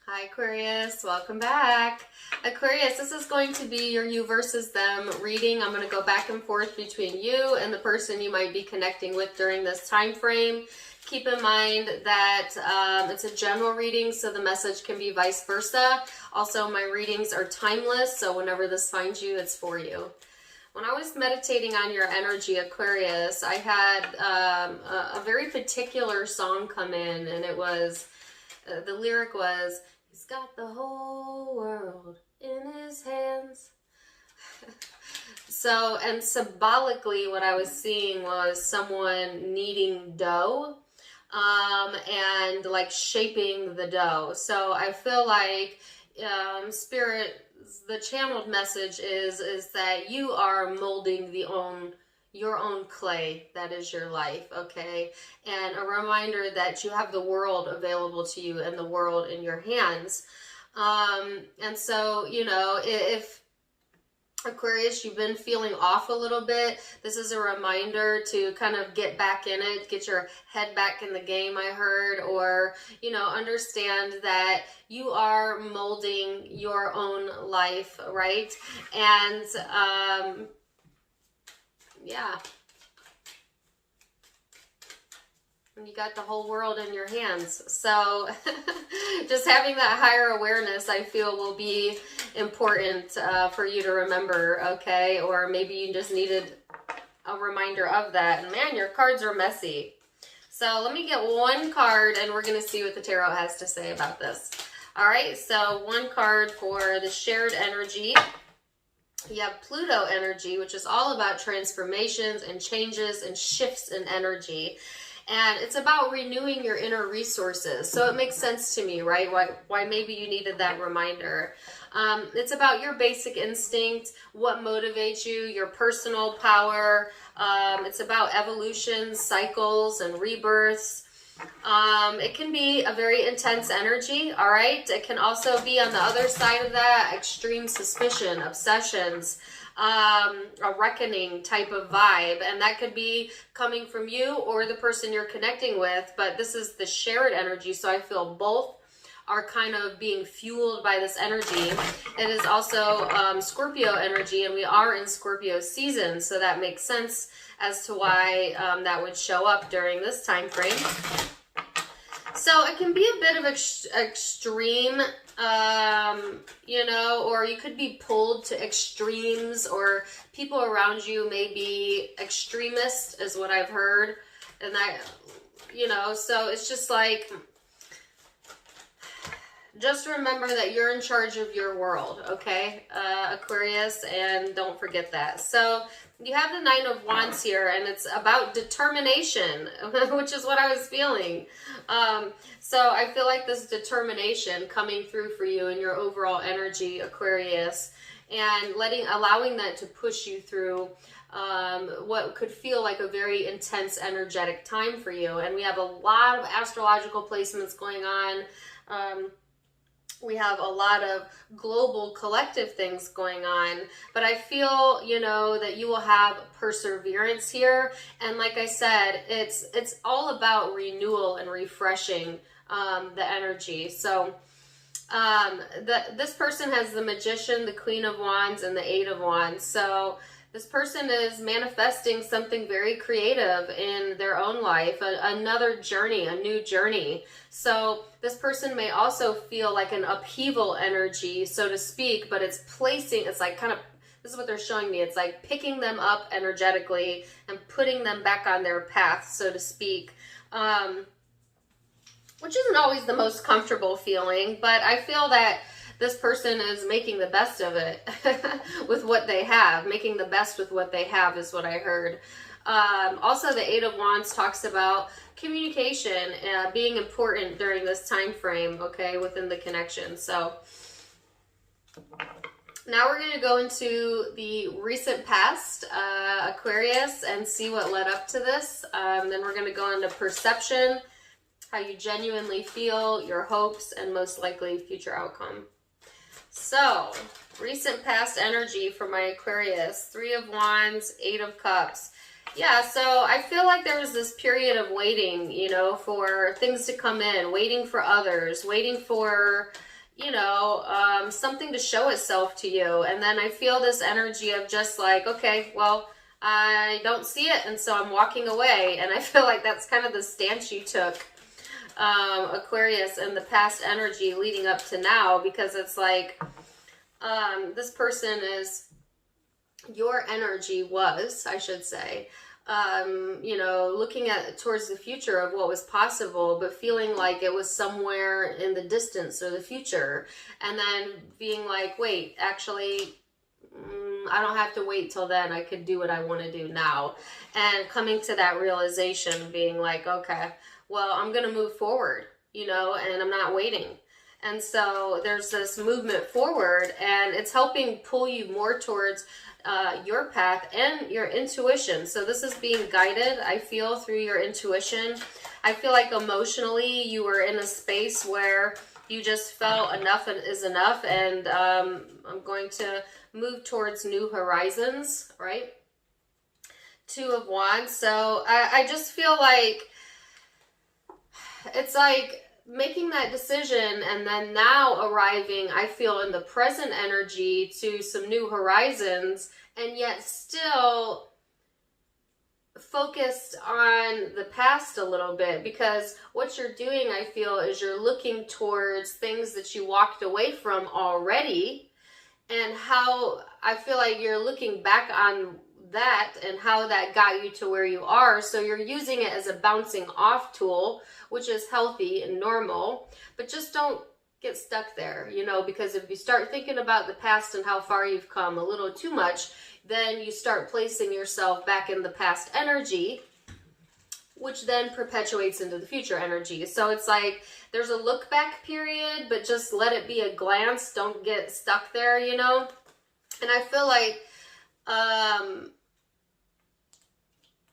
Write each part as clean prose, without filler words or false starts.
Hi Aquarius, welcome back. Aquarius, this is going to be your you versus them reading. I'm going to go back and forth between you and the person you might be connecting with during this time frame. Keep in mind that it's a general reading, so the message can be vice versa. Also, my readings are timeless, so whenever this finds you, it's for you. When I was meditating on your energy, Aquarius, I had a very particular song come in, and it was, the lyric was, "He's got the whole world in his hands." So, and symbolically, what I was seeing was someone kneading dough, and like shaping the dough. So I feel like spirit, the channeled message is that you are molding your own clay that is your life, okay? And a reminder that you have the world available to you and the world in your hands. And so, you know, if Aquarius, you've been feeling off a little bit, this is a reminder to kind of get back in it, get your head back in the game, I heard, or, you know, understand that you are molding your own life, right? And, yeah. And you got the whole world in your hands. So just having that higher awareness, I feel, will be important for you to remember, okay? Or maybe you just needed a reminder of that. And man, your cards are messy. So let me get one card and we're going to see what the tarot has to say about this. All right, so one card for the shared energy. You have Pluto energy, which is all about transformations and changes and shifts in energy. And it's about renewing your inner resources. So it makes sense to me, right? Why maybe you needed that reminder. It's about your basic instinct, what motivates you, your personal power. It's about evolution, cycles, and rebirths. It can be a very intense energy, all right? It can also be, on the other side of that, extreme suspicion, obsessions, a reckoning type of vibe, and that could be coming from you or the person you're connecting with. But this is the shared energy, so I feel both are kind of being fueled by this energy. It is also Scorpio energy, and we are in Scorpio season, so that makes sense as to why that would show up during this time frame. So it can be a bit of extreme, you know, or you could be pulled to extremes, or people around you may be extremist, is what I've heard. And that, you know, so it's just like, just remember that you're in charge of your world, okay, Aquarius, and don't forget that. So you have the Nine of Wands here, and it's about determination, which is what I was feeling. So I feel like this determination coming through for you in your overall energy, Aquarius, and allowing that to push you through what could feel like a very intense, energetic time for you. And we have a lot of astrological placements going on. We have a lot of global collective things going on, but I feel, you know, that you will have perseverance here. And like I said, it's all about renewal and refreshing the energy. So this person has the Magician, the Queen of Wands, and the Eight of Wands. So this person is manifesting something very creative in their own life, another journey, a new journey. So this person may also feel like an upheaval energy, so to speak, but it's like kind of, this is what they're showing me. It's like picking them up energetically and putting them back on their path, so to speak. Which isn't always the most comfortable feeling, but I feel that this person is making the best of it with what they have. Making the best with what they have is what I heard. Also, the Eight of Wands talks about communication being important during this time frame, okay, within the connection. So now we're going to go into the recent past, Aquarius, and see what led up to this. Then we're going to go into perception, how you genuinely feel, your hopes, and most likely future outcome. So, recent past energy for my Aquarius. Three of Wands, Eight of Cups. Yeah, so I feel like there was this period of waiting, you know, for things to come in, waiting for others, waiting for you know, something to show itself to you. And then I feel this energy of just like, okay, well, I don't see it, and so I'm walking away. And I feel like that's kind of the stance you took, Aquarius, in the past energy leading up to now, because it's like, this person is, your energy was, I should say, you know, looking at towards the future of what was possible, but feeling like it was somewhere in the distance or the future, and then being like, wait, actually, I don't have to wait till then. I could do what I want to do now. And coming to that realization, being like, okay, well, I'm going to move forward, you know, and I'm not waiting. And so there's this movement forward, and it's helping pull you more towards your path and your intuition. So this is being guided, I feel, through your intuition. I feel like emotionally you were in a space where you just felt enough is enough, and I'm going to move towards new horizons, right? Two of Wands. So I just feel like it's like making that decision, and then now arriving, I feel, in the present energy to some new horizons, and yet still focused on the past a little bit, because what you're doing, I feel, is you're looking towards things that you walked away from already, and how I feel like you're looking back on that and how that got you to where you are. So you're using it as a bouncing off tool, which is healthy and normal, but just don't get stuck there, you know, because if you start thinking about the past and how far you've come a little too much, then you start placing yourself back in the past energy, which then perpetuates into the future energy. So it's like there's a look back period, but just let it be a glance. Don't get stuck there, you know. And I feel like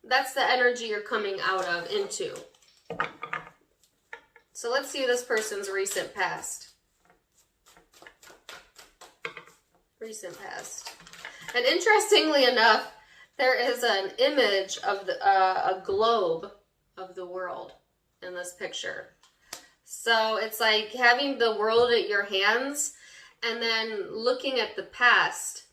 that's the energy you're coming out of into. So let's see this person's recent past. Recent past. And interestingly enough, there is an image of a globe of the world in this picture. So it's like having the world at your hands and then looking at the past.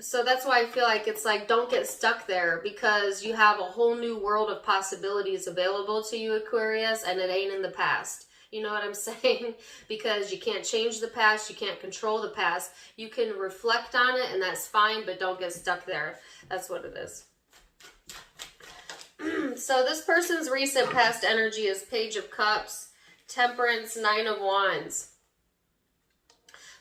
So that's why I feel like it's like, don't get stuck there, because you have a whole new world of possibilities available to you, Aquarius, and it ain't in the past. You know what I'm saying? Because you can't change the past, you can't control the past. You can reflect on it, and that's fine, but don't get stuck there. That's what it is. So this person's recent past energy is Page of Cups, Temperance, Nine of Wands.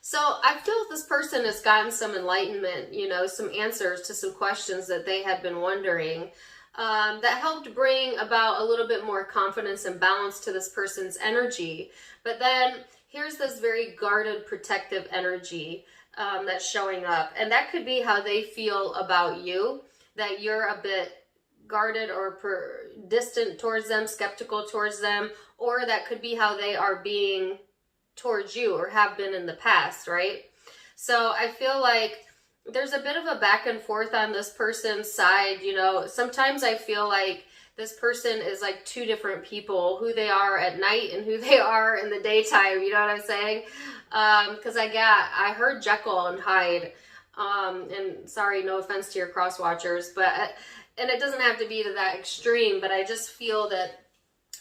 So I feel this person has gotten some enlightenment, you know, some answers to some questions that they had been wondering, that helped bring about a little bit more confidence and balance to this person's energy. But then here's this very guarded, protective energy that's showing up. And that could be how they feel about you, that you're a bit guarded or distant towards them, skeptical towards them, or that could be how they are being towards you or have been in the past, right? So I feel like there's a bit of a back and forth on this person's side, you know. Sometimes I feel like this person is like two different people, who they are at night and who they are in the daytime, you know what I'm saying? Because I heard Jekyll and Hyde, and sorry, no offense to your cross watchers, but, and it doesn't have to be to that extreme, but I just feel that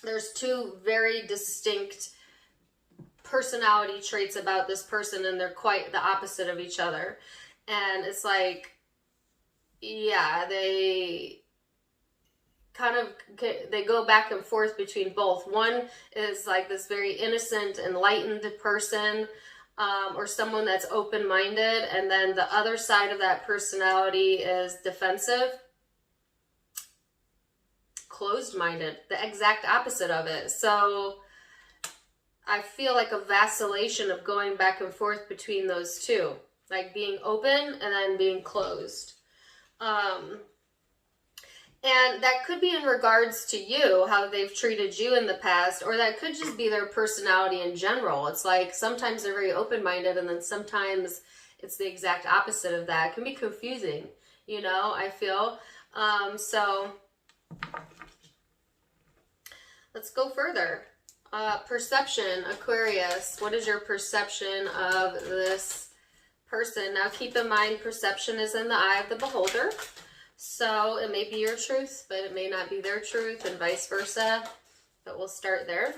there's two very distinct personality traits about this person, and they're quite the opposite of each other. And it's like, yeah, they kind of, they go back and forth between both. One is like this very innocent, enlightened person, or someone that's open-minded, and then the other side of that personality is defensive, closed-minded, the exact opposite of it. So I feel like a vacillation of going back and forth between those two, like being open and then being closed. And that could be in regards to you, how they've treated you in the past, or that could just be their personality in general. It's like sometimes they're very open-minded, and then sometimes it's the exact opposite of that. It can be confusing, you know, I feel. So let's go further. Perception, Aquarius. What is your perception of this person? Now keep in mind, perception is in the eye of the beholder. So it may be your truth, but it may not be their truth, and vice versa. But we'll start there.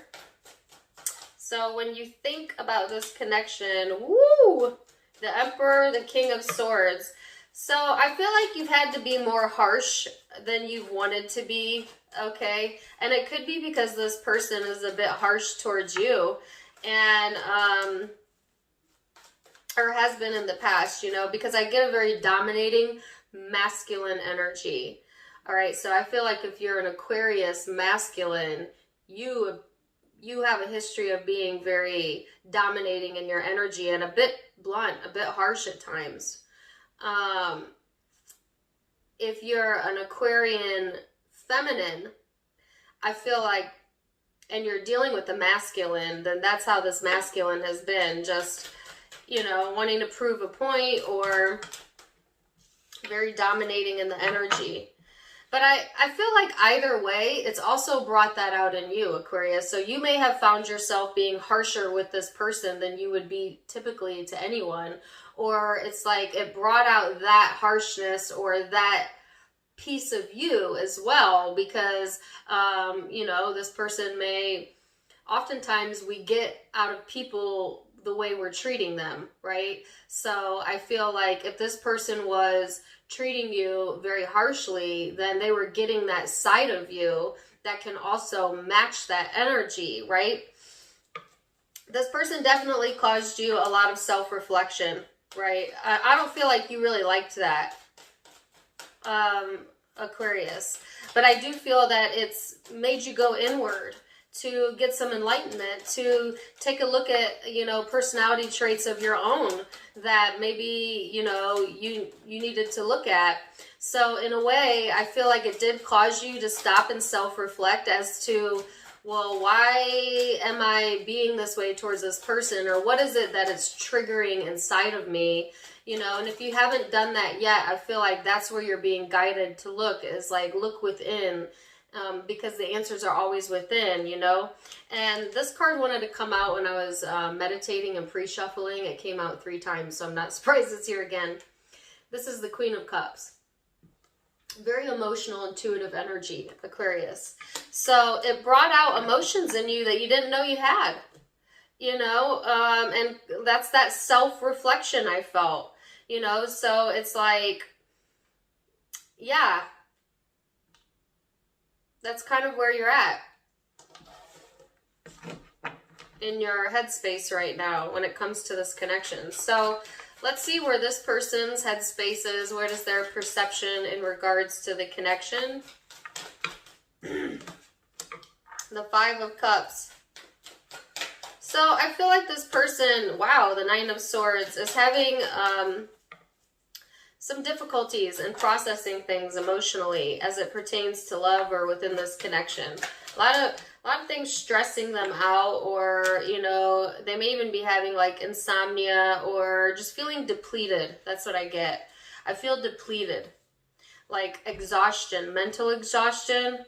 So when you think about this connection, woo! The Emperor, the King of Swords. So I feel like you've had to be more harsh than you've wanted to be, okay? And it could be because this person is a bit harsh towards you, and or has been in the past, you know, because I get a very dominating masculine energy. All right, so I feel like if you're an Aquarius masculine, you have a history of being very dominating in your energy and a bit blunt, a bit harsh at times. If you're an Aquarian feminine, I feel like, and you're dealing with the masculine, then that's how this masculine has been, just, you know, wanting to prove a point or very dominating in the energy. But I feel like either way, it's also brought that out in you, Aquarius. So you may have found yourself being harsher with this person than you would be typically to anyone. Or it's like it brought out that harshness or that piece of you as well. Because, you know, this person may, oftentimes we get out of people the way we're treating them, right? So I feel like if this person was treating you very harshly, then they were getting that side of you that can also match that energy, right? This person definitely caused you a lot of self-reflection, right? I don't feel like you really liked that, Aquarius, but I do feel that it's made you go inward to get some enlightenment, to take a look at, you know, personality traits of your own that maybe, you know, you needed to look at. So in a way, I feel like it did cause you to stop and self-reflect as to, well, why am I being this way towards this person? Or what is it that it's triggering inside of me? You know, and if you haven't done that yet, I feel like that's where you're being guided to look, is like, look within. Because the answers are always within, you know. And this card wanted to come out when I was meditating and pre-shuffling. It came out 3 times, so I'm not surprised it's here again. This is the Queen of Cups. Very emotional, intuitive energy, Aquarius. So it brought out emotions in you that you didn't know you had, you know. And that's that self-reflection I felt, you know. So it's like, yeah, that's kind of where you're at in your headspace right now when it comes to this connection. So let's see where this person's headspace is. What is their perception in regards to the connection? The 5 of Cups. So I feel like this person, wow, the 9 of Swords, is having some difficulties in processing things emotionally as it pertains to love or within this connection. A lot of things stressing them out, or, you know, they may even be having like insomnia or just feeling depleted. That's what I get. I feel depleted, like exhaustion, mental exhaustion.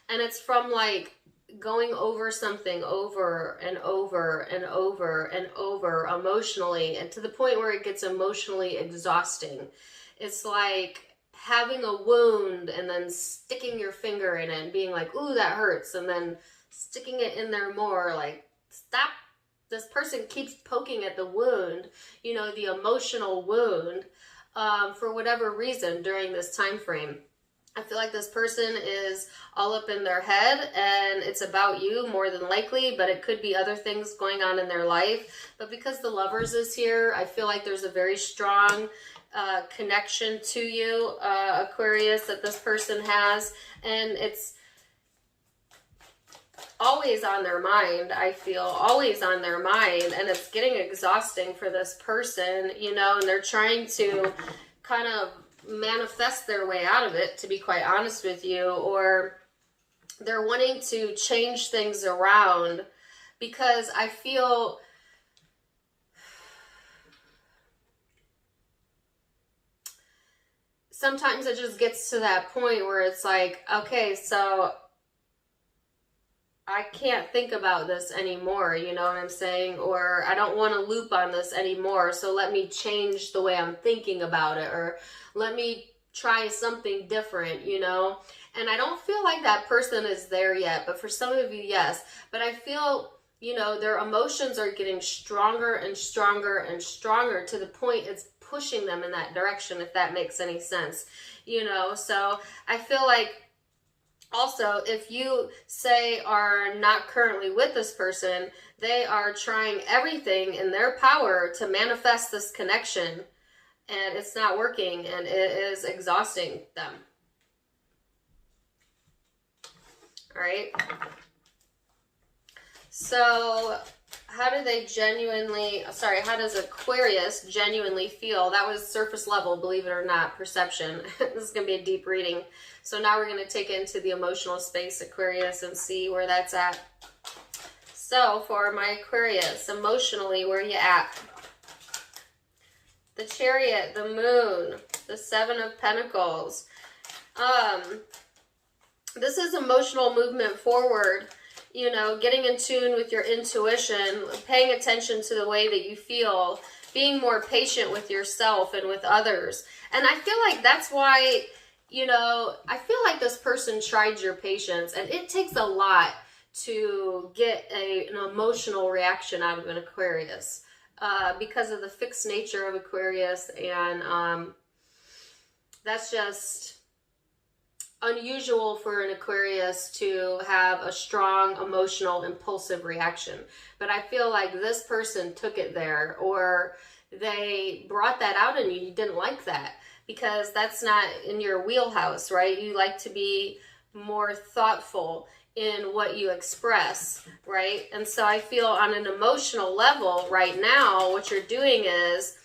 And it's from like going over something over and over and over and over emotionally, and to the point where it gets emotionally exhausting. It's like having a wound and then sticking your finger in it and being like, ooh, that hurts. And then sticking it in there more, like, stop. This person keeps poking at the wound, you know, the emotional wound, for whatever reason during this time frame. I feel like this person is all up in their head and it's about you more than likely, but it could be other things going on in their life. But because the Lovers is here, I feel like there's a very strong connection to you, Aquarius, that this person has, and it's always on their mind. I feel always on their mind, and it's getting exhausting for this person, you know, and they're trying to kind of manifest their way out of it, to be quite honest with you, or they're wanting to change things around, because I feel sometimes it just gets to that point where it's like, okay, so I can't think about this anymore, you know what I'm saying? Or I don't want to loop on this anymore, so let me change the way I'm thinking about it, or let me try something different, you know? And I don't feel like that person is there yet, but for some of you, yes. But I feel, you know, their emotions are getting stronger and stronger and stronger to the point it's pushing them in that direction, if that makes any sense, you know? So I feel like, also, if you say are not currently with this person, they are trying everything in their power to manifest this connection, and it's not working, and it is exhausting them. All right. So how do they genuinely, sorry, how does Aquarius genuinely feel? That was surface level, believe it or not, perception. This is going to be a deep reading. So now we're going to take it into the emotional space, Aquarius, and see where that's at. So for my Aquarius, emotionally, where are you at? The Chariot, the Moon, the Seven of Pentacles. This is emotional movement forward. You know, getting in tune with your intuition, paying attention to the way that you feel, being more patient with yourself and with others. And I feel like that's why, you know, I feel like this person tried your patience, and it takes a lot to get an emotional reaction out of an Aquarius because of the fixed nature of Aquarius, and that's just unusual for an Aquarius to have a strong, emotional, impulsive reaction. But I feel like this person took it there, or they brought that out in you. You didn't like that because that's not in your wheelhouse, right? You like to be more thoughtful in what you express, right? And so I feel on an emotional level right now, what you're doing is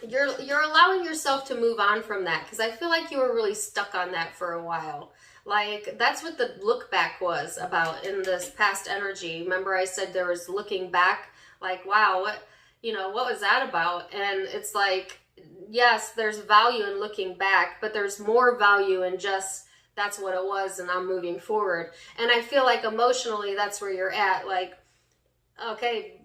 you're allowing yourself to move on from that, because I feel like you were really stuck on that for a while. Like, that's what the look back was about in this past energy. Remember I said there was looking back, like, wow, what, you know, what was that about? And it's like, yes, there's value in looking back, but there's more value in just, that's what it was and I'm moving forward. And I feel like emotionally that's where you're at. Like, okay,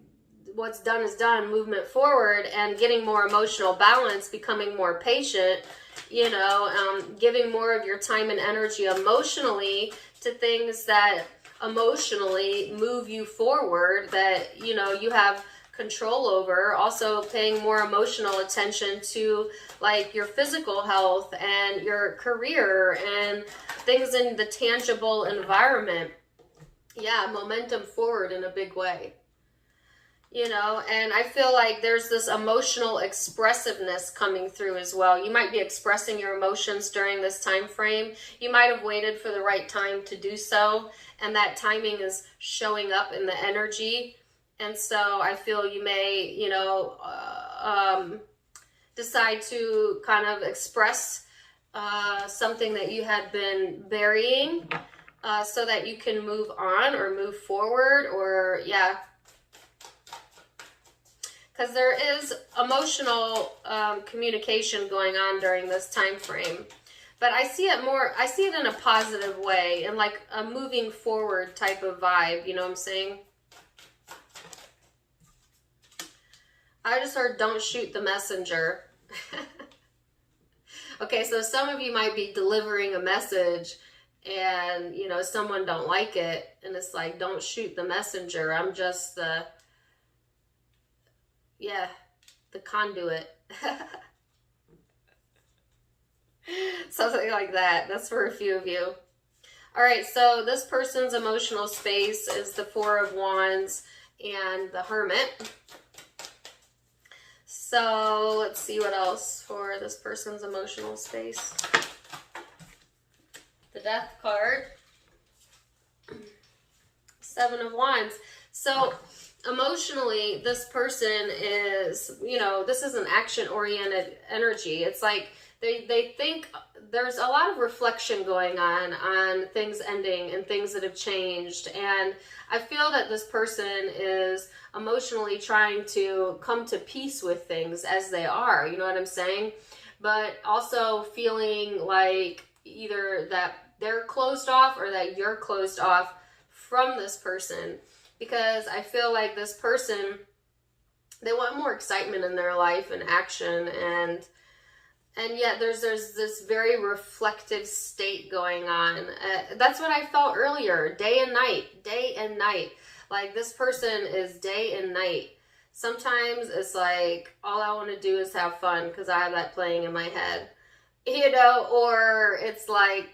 what's done is done, movement forward, and getting more emotional balance, becoming more patient, you know, giving more of your time and energy emotionally to things that emotionally move you forward, that, you know, you have control over. Also paying more emotional attention to like your physical health and your career and things in the tangible environment. Yeah, momentum forward in a big way. You know, and I feel like there's this emotional expressiveness coming through as well. You might be expressing your emotions during this time frame. You might have waited for the right time to do so, and that timing is showing up in the energy. And so I feel you may, you know, decide to kind of express something that you had been burying so that you can move on or move forward, or, yeah. Because there is emotional communication going on during this time frame. But I see it more, I see it in a positive way, in like a moving forward type of vibe, you know what I'm saying? I just heard, don't shoot the messenger. Okay, so some of you might be delivering a message and, you know, someone don't like it, and it's like, don't shoot the messenger. I'm just the... yeah, the conduit. Something like that. That's for a few of you. All right, so this person's emotional space is the Four of Wands and the Hermit. So let's see what else for this person's emotional space. The Death card. Seven of Wands. So emotionally, this person is, you know, this is an action-oriented energy. It's like they think there's a lot of reflection going on things ending and things that have changed. And I feel that this person is emotionally trying to come to peace with things as they are, you know what I'm saying? But also feeling like either that they're closed off or that you're closed off from this person, because I feel like this person, they want more excitement in their life and action, and yet there's this very reflective state going on. That's what I felt earlier, day and night. Like this person is day and night. Sometimes it's like, all I want to do is have fun because I have that playing in my head, you know, or it's like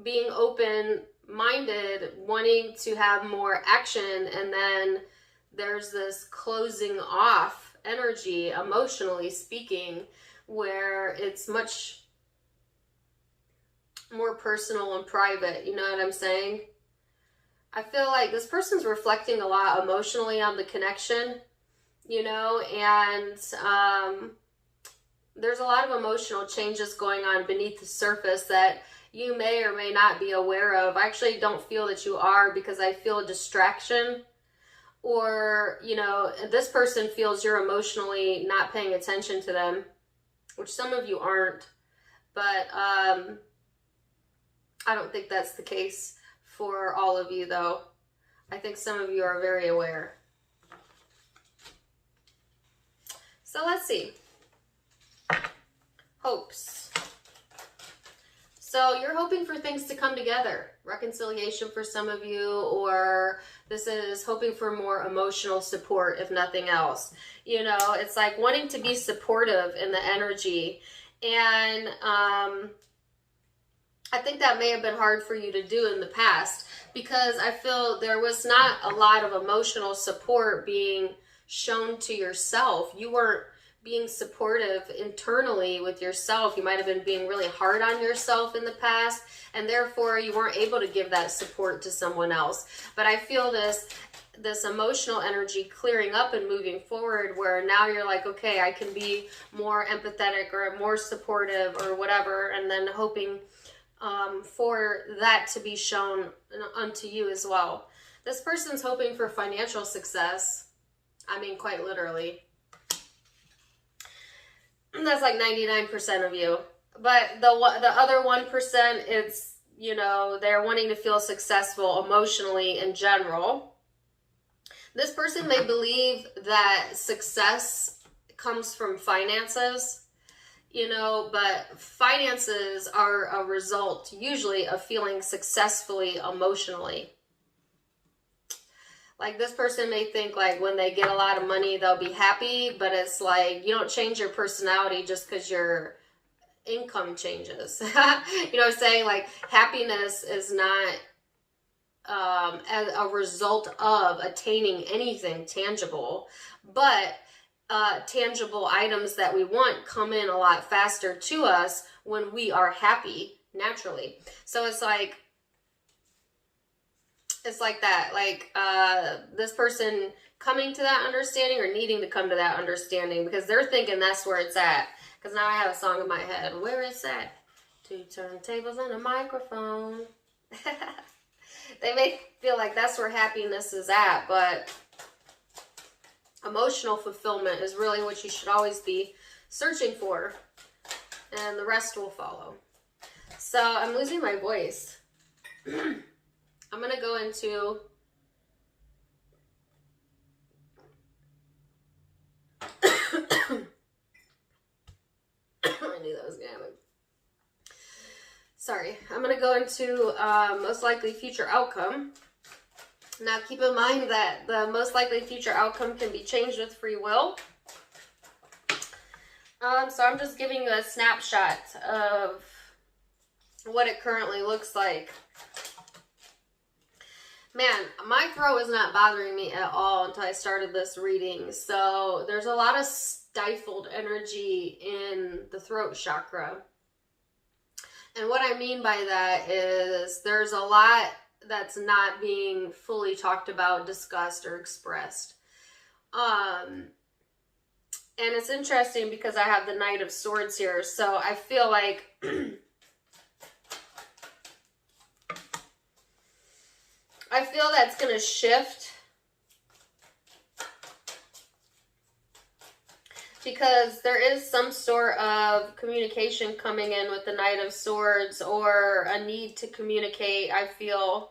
being open-minded, wanting to have more action, and then there's this closing off energy, emotionally speaking, where it's much more personal and private. You know what I'm saying? I feel like this person's reflecting a lot emotionally on the connection, you know, and there's a lot of emotional changes going on beneath the surface that you may or may not be aware of. I actually don't feel that you are, because I feel a distraction, or, you know, this person feels you're emotionally not paying attention to them, which some of you aren't, but I don't think that's the case for all of you, though. I think some of you are very aware. So let's see. Hopes. So you're hoping for things to come together. Reconciliation for some of you, or this is hoping for more emotional support, if nothing else. You know, it's like wanting to be supportive in the energy. And I think that may have been hard for you to do in the past, because I feel there was not a lot of emotional support being shown to yourself. You weren't being supportive internally with yourself. You might have been being really hard on yourself in the past, and therefore you weren't able to give that support to someone else. But I feel this emotional energy clearing up and moving forward, where now you're like, okay, I can be more empathetic or more supportive or whatever, and then hoping for that to be shown unto you as well. This person's hoping for financial success. I mean, quite literally. That's like 99% of you. But the other 1%, it's, you know, they're wanting to feel successful emotionally in general. This person may believe that success comes from finances, you know, but finances are a result usually of feeling successfully emotionally. Like this person may think like when they get a lot of money, they'll be happy, but it's like you don't change your personality just because your income changes. You know what I'm saying? Like happiness is not as a result of attaining anything tangible, but tangible items that we want come in a lot faster to us when we are happy naturally. So it's like that, like this person coming to that understanding or needing to come to that understanding, because they're thinking that's where it's at. Because now I have a song in my head, where it's at, 2 turntables and a microphone. They may feel like that's where happiness is at, but emotional fulfillment is really what you should always be searching for, and the rest will follow. So I'm losing my voice. I'm going to go into I knew that was going to happen. Sorry. I'm going to go into most likely future outcome. Now keep in mind that the most likely future outcome can be changed with free will. So I'm just giving you a snapshot of what it currently looks like. Man, my throat was not bothering me at all until I started this reading. So there's a lot of stifled energy in the throat chakra. And what I mean by that is there's a lot that's not being fully talked about, discussed, or expressed. And it's interesting because I have the Knight of Swords here. So I feel like I feel that's going to shift. because there is some sort of communication coming in with the Knight of Swords, or a need to communicate, I feel,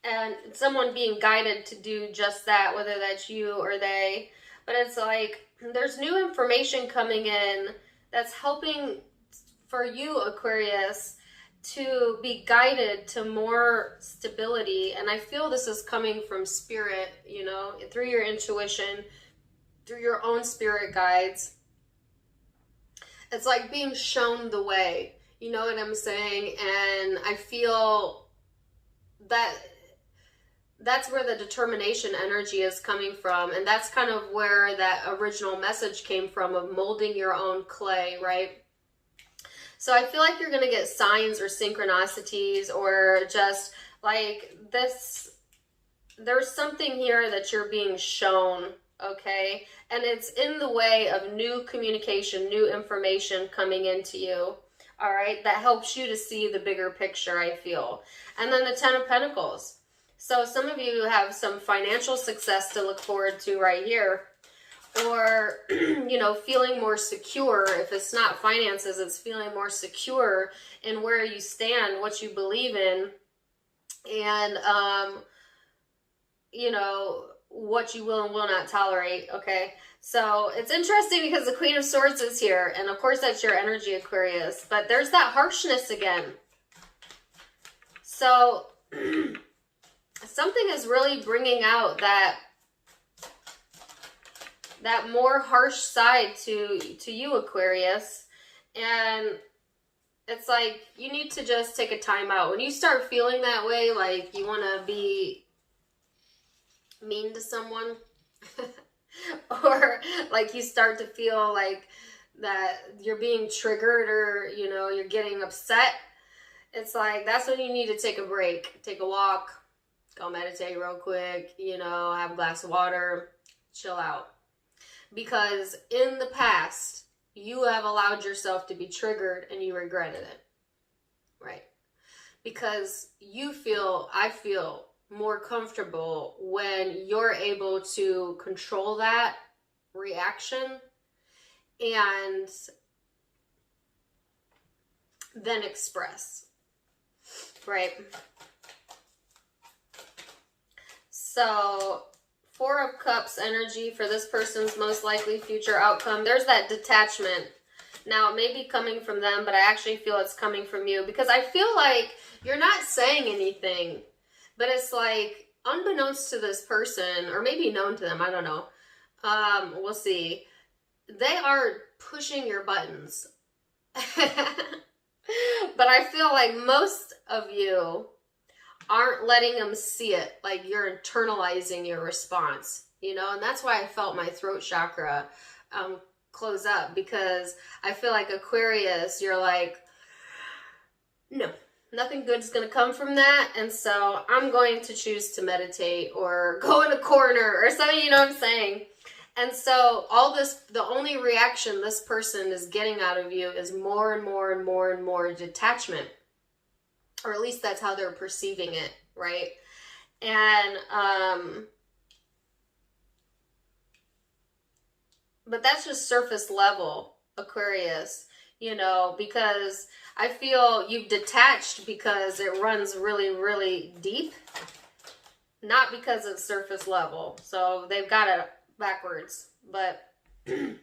and someone being guided to do just that, whether that's you or they. But it's like there's new information coming in that's helping for you, Aquarius, to be guided to more stability. And I feel this is coming from spirit, you know, through your intuition, through your own spirit guides. It's like being shown the way, you know what I'm saying? And I feel that that's where the determination energy is coming from. And that's kind of where that original message came from, of molding your own clay, right? So I feel like you're going to get signs or synchronicities, or just like this, there's something here that you're being shown, okay? And it's in the way of new communication, new information coming into you, all right? That helps you to see the bigger picture, I feel. And then the Ten of Pentacles. So some of you have some financial success to look forward to right here. Or, you know, feeling more secure. If it's not finances, it's feeling more secure in where you stand, what you believe in, and, you know, what you will and will not tolerate, okay? So it's interesting because the Queen of Swords is here, and of course that's your energy, Aquarius, but there's that harshness again. So something is really bringing out that more harsh side to you, Aquarius. And it's like you need to just take a time out. When you start feeling that way, like you want to be mean to someone, or like you start to feel like that you're being triggered, or, you know, you're getting upset, it's like that's when you need to take a break, take a walk, go meditate real quick, you know, have a glass of water, chill out. Because in the past, you have allowed yourself to be triggered and you regretted it, right? Because I feel more comfortable when you're able to control that reaction and then express, right? So Four of Cups energy for this person's most likely future outcome. There's that detachment. Now, it may be coming from them, but I actually feel it's coming from you, because I feel like you're not saying anything, but it's like unbeknownst to this person, or maybe known to them, I don't know. We'll see. They are pushing your buttons. But I feel like most of you aren't letting them see it, like you're internalizing your response, you know. And that's why I felt my throat chakra close up, because I feel like Aquarius, you're like, no, nothing good is going to come from that, and so I'm going to choose to meditate or go in a corner or something, you know what I'm saying? And so all this, the only reaction this person is getting out of you is more and more and more and more detachment. Or at least that's how they're perceiving it, right? And, but that's just surface level, Aquarius, you know, because I feel you've detached because it runs really, really deep, not because it's surface level. So they've got it backwards, but this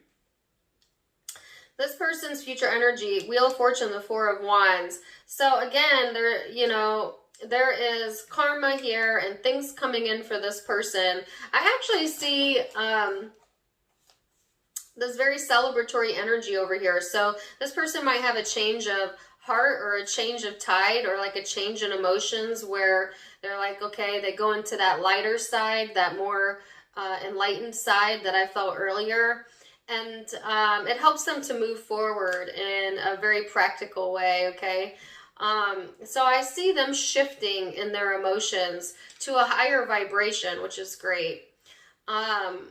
person's future energy, Wheel of Fortune, the Four of Wands. So again, there is karma here and things coming in for this person. I actually see this very celebratory energy over here. So this person might have a change of heart, or a change of tide, or like a change in emotions, where they're like, okay, they go into that lighter side, that more enlightened side that I felt earlier. And it helps them to move forward in a very practical way, okay? So I see them shifting in their emotions to a higher vibration, which is great. And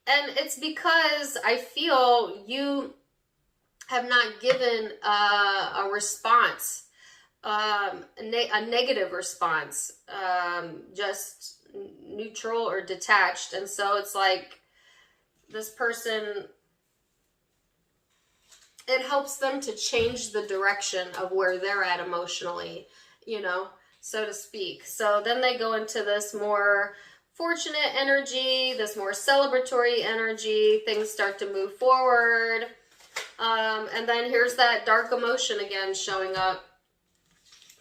it's because I feel you have not given a response, a negative response, just neutral or detached. And so it's like this person it helps them to change the direction of where they're at emotionally, you know, so to speak. So then they go into this more fortunate energy, this more celebratory energy. Things start to move forward. And then here's that dark emotion again showing up.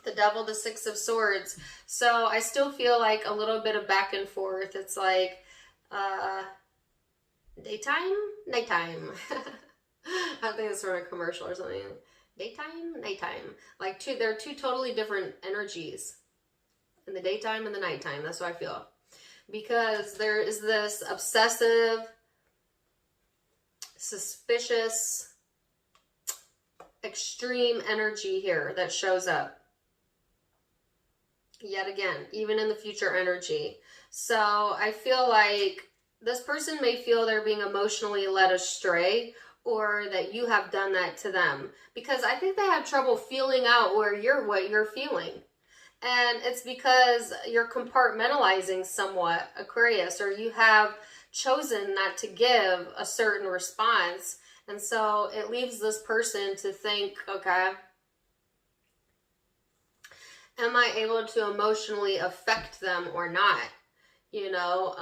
The Devil, the Six of Swords. So I still feel like a little bit of back and forth. It's like daytime, nighttime. I think it's from a commercial or something. Daytime, nighttime. Like they're two totally different energies. In the daytime and the nighttime. That's what I feel. Because there is this obsessive, suspicious, extreme energy here that shows up. Yet again, even in the future energy. So I feel like this person may feel they're being emotionally led astray, or that you have done that to them. Because I think they have trouble feeling out what you're feeling. And it's because you're compartmentalizing somewhat, Aquarius, or you have chosen not to give a certain response. And so it leaves this person to think, okay, am I able to emotionally affect them or not? You know,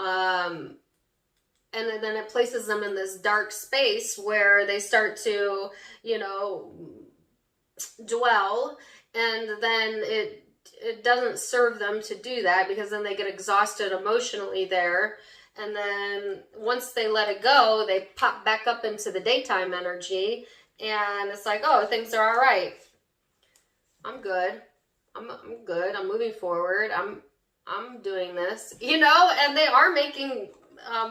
and then it places them in this dark space where they start to, you know, dwell, and then it doesn't serve them to do that, because then they get exhausted emotionally there. And then once they let it go, they pop back up into the daytime energy, and it's like, oh, things are all right. I'm good. I'm good. I'm moving forward. I'm doing this, you know, and they are making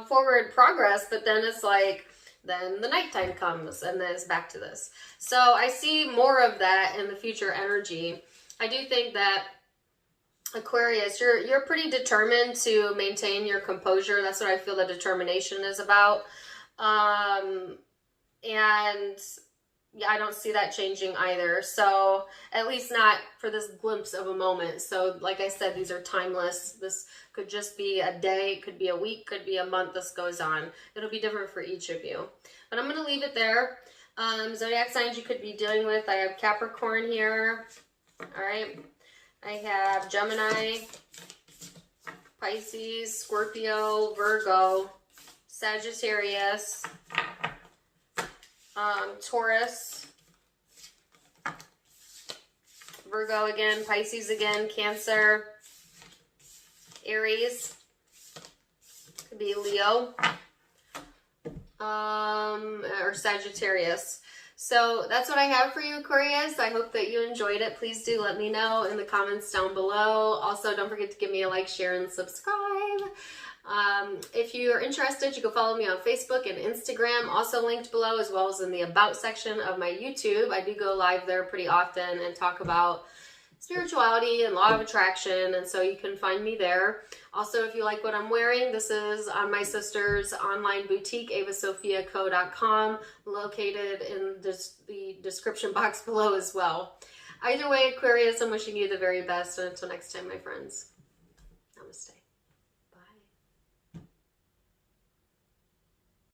forward progress, but then it's like, then the nighttime comes and then it's back to this. So I see more of that in the future energy. I do think that Aquarius, you're pretty determined to maintain your composure. That's what I feel the determination is about. And yeah, I don't see that changing either. So at least not for this glimpse of a moment. So like I said, these are timeless. This could just be a day, it could be a week, could be a month. This goes on. It'll be different for each of you. But I'm going to leave it there. Zodiac signs you could be dealing with. I have Capricorn here. All right. I have Gemini, Pisces, Scorpio, Virgo, Sagittarius, Taurus, Virgo again, Pisces again, Cancer, Aries, could be Leo, or Sagittarius. So that's what I have for you, Aquarius. I hope that you enjoyed it. Please do let me know in the comments down below. Also, don't forget to give me a like, share, and subscribe. If you're interested, you can follow me on Facebook and Instagram, also linked below, as well as in the About section of my YouTube. I do go live there pretty often and talk about spirituality and law of attraction, and so you can find me there. Also, if you like what I'm wearing, this is on my sister's online boutique, avasophiaco.com, located in the description box below as well. Either way, Aquarius, I'm wishing you the very best, and until next time, my friends, namaste.